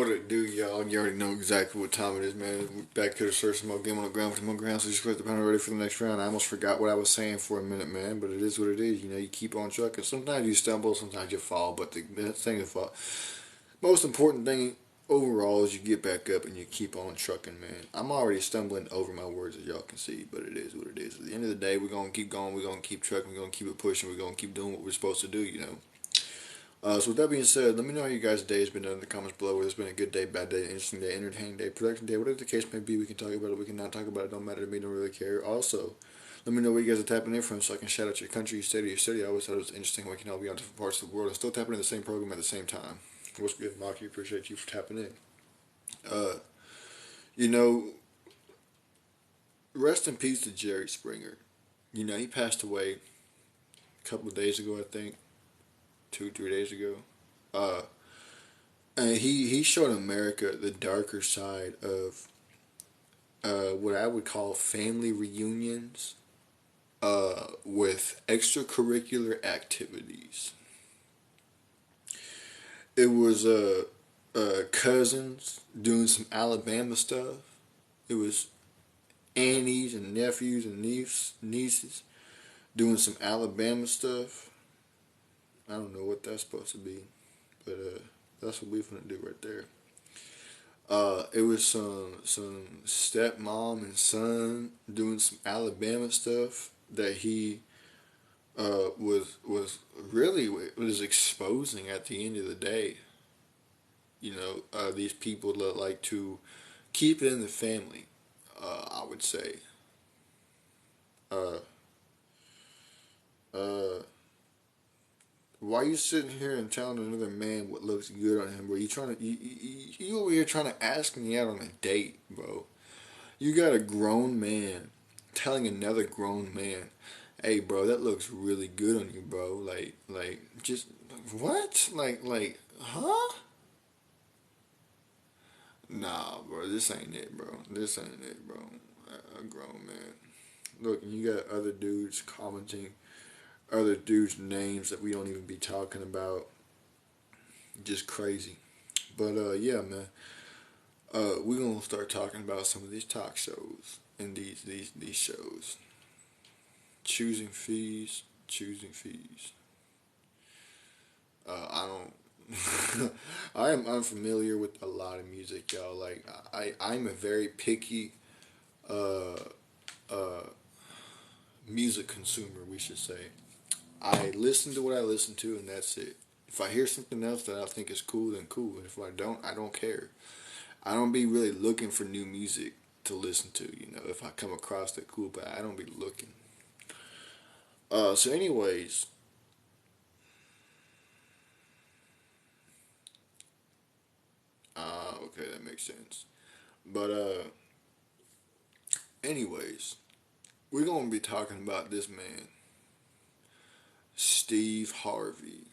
What it do, y'all? You already know exactly what time it is, man. Back to the search, some more game on the ground for more ground. So just put the panel ready for the next round. I almost forgot what I was saying for a minute, man. But it is what it is. You know, you keep on trucking. Sometimes you stumble, sometimes you fall. But the thing is, most important thing overall is you get back up and you keep on trucking, man. I'm already stumbling over my words, as y'all can see. But it is what it is. At the end of the day, we're gonna keep going. We're gonna keep trucking. We're gonna keep it pushing. We're gonna keep doing what we're supposed to do. You know. So with that being said, let me know how you guys' day has been done in the comments below. Whether it's been a good day, bad day, interesting day, entertaining day, productive day, whatever the case may be. We can talk about it. We can not talk about it. Don't matter to me. Don't really care. Also, let me know where you guys are tapping in from, so I can shout out your country, your state, or your city. I always thought it was interesting. We can all be on different parts of the world and still tapping in the same program at the same time. What's good, Maki? Appreciate you for tapping in. Uh, you know, rest in peace to Jerry Springer. You know, he passed away a couple of days ago. I think 2, 3 days ago. Uh, And he showed America the darker side of what I would call family reunions with extracurricular activities. It was cousins doing some Alabama stuff. It was aunties and nephews and nieces doing some Alabama stuff. I don't know what that's supposed to be, but that's what we're gonna do right there. It was some stepmom and son doing some Alabama stuff that he was really was exposing at the end of the day. You know, these people that like to keep it in the family. I would say. Uh, uh, why are you sitting here and telling another man what looks good on him, bro? You over here trying to ask me out on a date, bro? You got a grown man telling another grown man, "Hey, bro, that looks really good on you, bro." Just what? Huh? Nah, bro, this ain't it, bro. This ain't it, bro. A grown man. Look, you got other dudes commenting other dudes' names that we don't even be talking about. Just crazy. But yeah, man. We're gonna start talking about some of these talk shows and these shows. Choosing fees, choosing fees. I don't. I am unfamiliar with a lot of music, y'all. Like I'm a very picky uh, uh, music consumer, we should say. I listen to what I listen to, and that's it. If I hear something else that I think is cool, then cool. And if I don't care. I don't be really looking for new music to listen to. You know, if I come across that cool, but I don't be looking. So anyways, okay, that makes sense. But anyways, we're gonna be talking about this man, Steve Harvey.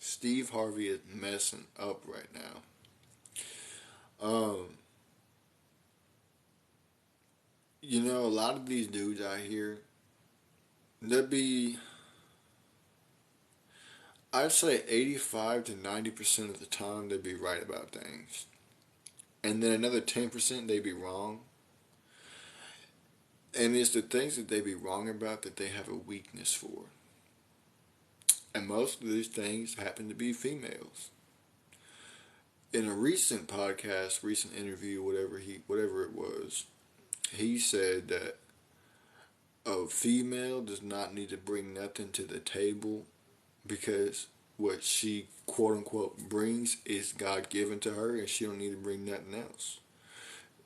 Steve Harvey is messing up right now. Um, you know, a lot of these dudes out here, they be, I'd say 85 to 90% of the time they be right about things. And then another 10% they be wrong. And it's the things that they be wrong about that they have a weakness for. And most of these things happen to be females. In a recent podcast, recent interview, whatever it was, he said that a female does not need to bring nothing to the table because what she quote unquote brings is God given to her and she don't need to bring nothing else.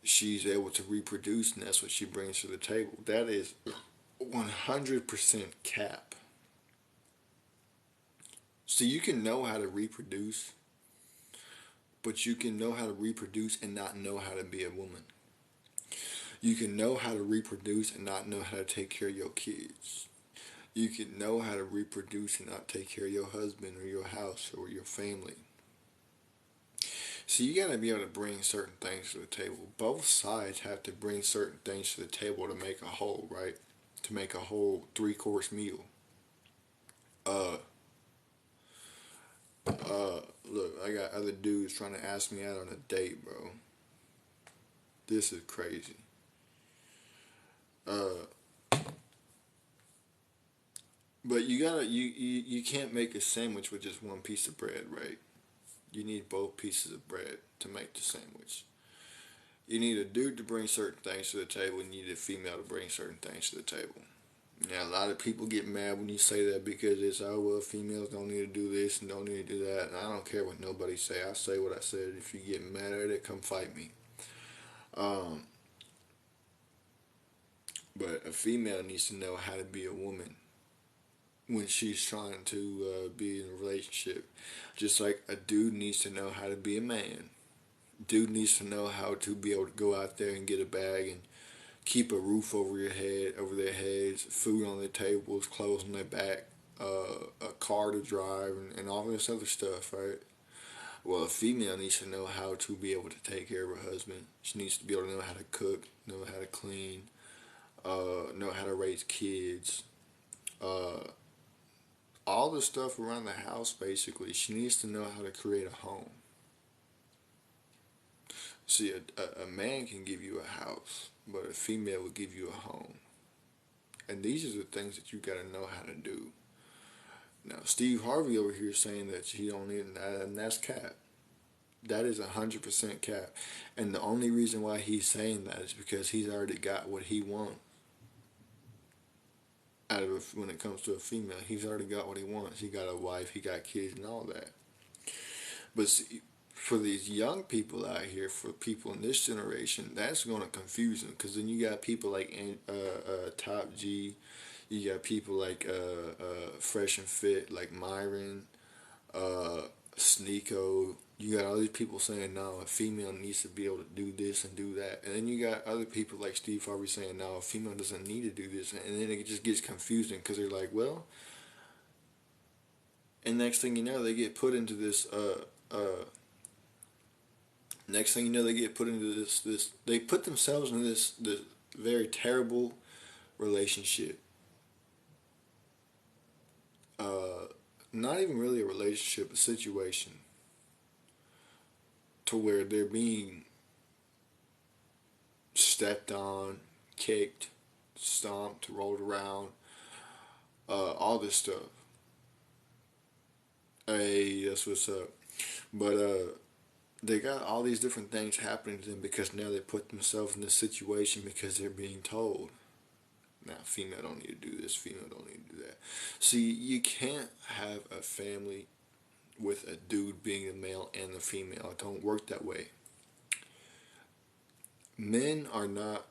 She's able to reproduce and that's what she brings to the table. That is 100% cap. So you can know how to reproduce, but you can know how to reproduce and not know how to be a woman. You can know how to reproduce and not know how to take care of your kids. You can know how to reproduce and not take care of your husband or your house or your family. So you gotta be able to bring certain things to the table. Both sides have to bring certain things to the table to make a whole, right? To make a whole 3-course meal. Uh, Look, I got other dudes trying to ask me out on a date, bro. This is crazy. Uh, but you can't make a sandwich with just one piece of bread, right? You need both pieces of bread to make the sandwich. You need a dude to bring certain things to the table, and you need a female to bring certain things to the table. Now, a lot of people get mad when you say that because it's, oh, well, females don't need to do this and don't need to do that. And I don't care what nobody say. I say what I said. If you get mad at it, come fight me. Um, but a female needs to know how to be a woman when she's trying to be in a relationship. Just like a dude needs to know how to be a man. Dude needs to know how to be able to go out there and get a bag and keep a roof over your head, over their heads, food on their tables, clothes on their back, a car to drive, and all this other stuff, right? Well, a female needs to know how to be able to take care of her husband. She needs to be able to know how to cook, know how to clean, know how to raise kids, uh, all the stuff around the house. Basically, she needs to know how to create a home. See, a man can give you a house, but a female will give you a home. And these are the things that you got to know how to do. Now, Steve Harvey over here saying that he don't need that, and that's cap. That is 100% cap. And the only reason why he's saying that is because he's already got what he wants out of when it comes to a female. He's already got what he wants. He got a wife, he got kids, and all that. But see, for these young people out here, for people in this generation, that's going to confuse them because then you got people like Top G, you got people like Fresh and Fit, like Myron, uh, Sneeko. You got all these people saying, no, a female needs to be able to do this and do that. And then you got other people like Steve Harvey saying, no, a female doesn't need to do this. And then it just gets confusing because they're like, well, and next thing you know, they get put into this, next thing you know, they get put into they put themselves in this very terrible relationship. Uh, Not even really a relationship, a situation to where they're being stepped on, kicked, stomped, rolled around, all this stuff. Hey, that's what's up. But they got all these different things happening to them because now they put themselves in this situation because they're being told. Now, female don't need to do this, female don't need to do that. See, you can't have a family with a dude being a male and a female. It don't work that way. Men are not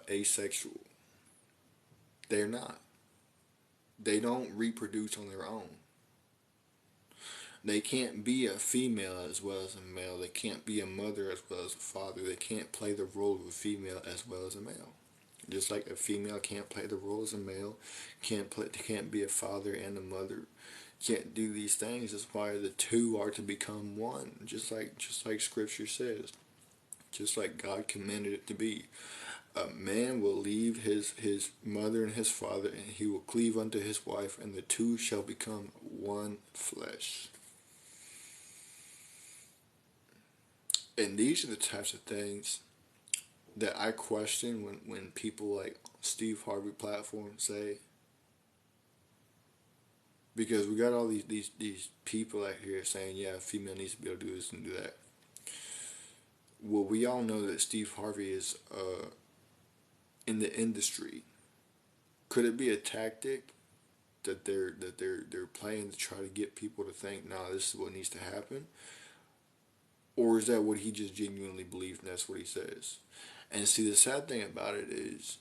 asexual. They're not. They don't reproduce on their own. They can't be a female as well as a male. They can't be a mother as well as a father. They can't play the role of a female as well as a male. Just like a female can't play the role as a male, can't be a father and a mother, can't do these things. That's why the two are to become one. Just like Scripture says, just like God commanded it to be. A man will leave his mother and his father, and he will cleave unto his wife, and the two shall become one flesh. And these are the types of things that I question when people like Steve Harvey platform say, because we got all these people out here saying, yeah, a female needs to be able to do this and do that. Well, we all know that Steve Harvey is in the industry. Could it be a tactic that they're playing to try to get people to think, nah, this is what needs to happen? Or is that what he just genuinely believes and that's what he says? And see, the sad thing about it is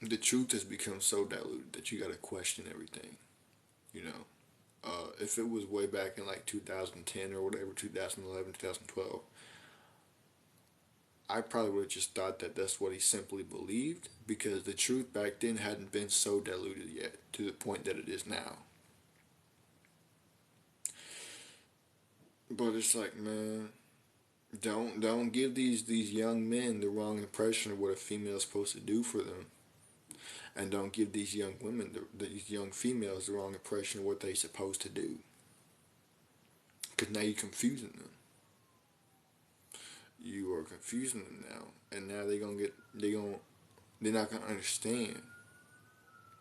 the truth has become so diluted that you got to question everything. You know, if it was way back in like 2010 or whatever, 2011, 2012, I probably would have just thought that that's what he simply believed because the truth back then hadn't been so diluted yet to the point that it is now. But it's like, man, don't give these young men the wrong impression of what a female is supposed to do for them. and don't give these young women, these young females, the wrong impression of what they're supposed to do. Because now you're confusing them. You are confusing them now, and now they're not gonna understand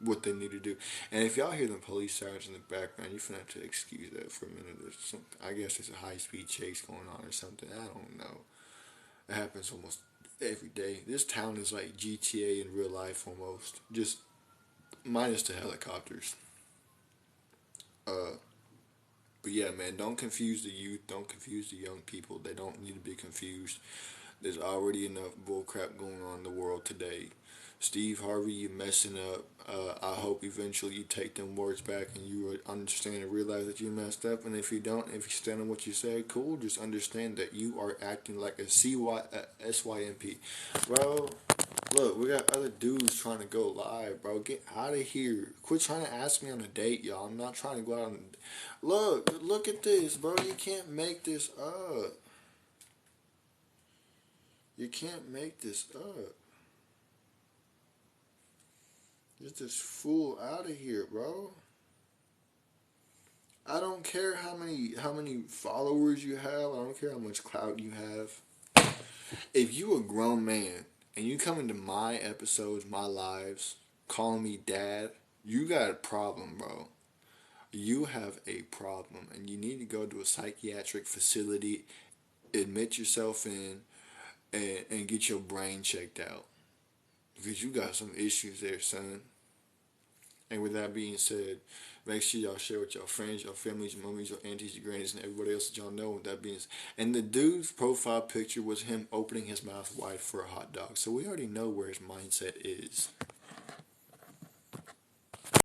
what they need to do. And if y'all hear the police sirens in the background, you're gonna have to excuse that for a minute. I guess there's a high-speed chase going on or something. I don't know. It happens almost every day. This town is like GTA in real life almost, just minus the helicopters. Uh, but yeah, man, don't confuse the youth. Don't confuse the young people. They don't need to be confused. There's already enough bullcrap going on in the world today. Steve Harvey, you messing up. I hope eventually you take them words back and you understand and realize that you messed up. And if you don't, if you stand on what you say, cool. Just understand that you are acting like a SYMP. Bro, look, we got other dudes trying to go live, bro. Get out of here. Quit trying to ask me on a date, y'all. I'm not trying to go out on... Look at this, bro. You can't make this up. You can't make this up. Get this fool out of here, bro. I don't care how many followers you have. I don't care how much clout you have. If you a grown man and you come into my episodes, my lives, calling me dad, you got a problem, bro. You have a problem, and you need to go to a psychiatric facility, admit yourself in, and get your brain checked out. Because you got some issues there, son. And with that being said, make sure y'all share with your friends, your families, your mummies, your aunties, your grannies, and everybody else that y'all know. With that being said, and the dude's profile picture was him opening his mouth wide for a hot dog. So we already know where his mindset is.